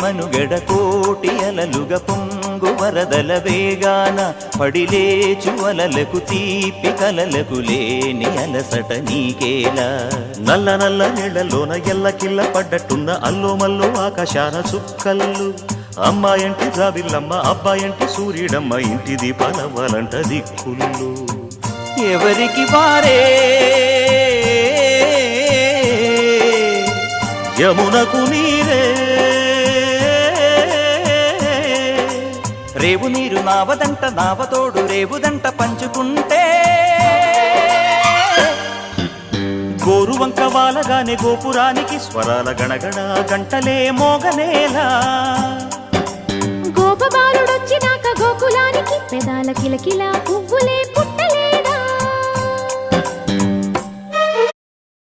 మనుగడ కోటి అలలుగ పొంగు వరదల వేగాన పడిలేచు అలలకు తీపి కలలకు లేని అలసట నీకేలా నల్ల నల్ల నీళ్లలోన ఎల్లకిల్ల పడ్డట్టున్న అల్లో మల్లో ఆకాశాన చుక్కల్లు అమ్మాయంటి జాబిల్లమ్మ అబ్బాయంటి సూర్యుడమ్మ ఇంటి దీపాలవ్వాలంట దిక్కుళ్ళు ఎవరికి వారే యమునకు నీరే రేవు నీరు నావదంట నావతోడు రేవుదంట పంచుకుంటే గోరువంక వాలగానే గోపురానికి స్వరాల గణగణ గంటలే మోగనేలా గోపబాలుడొచ్చినాక గోకులానికి పెదాల కిలకిల పువ్వులే పుట్ట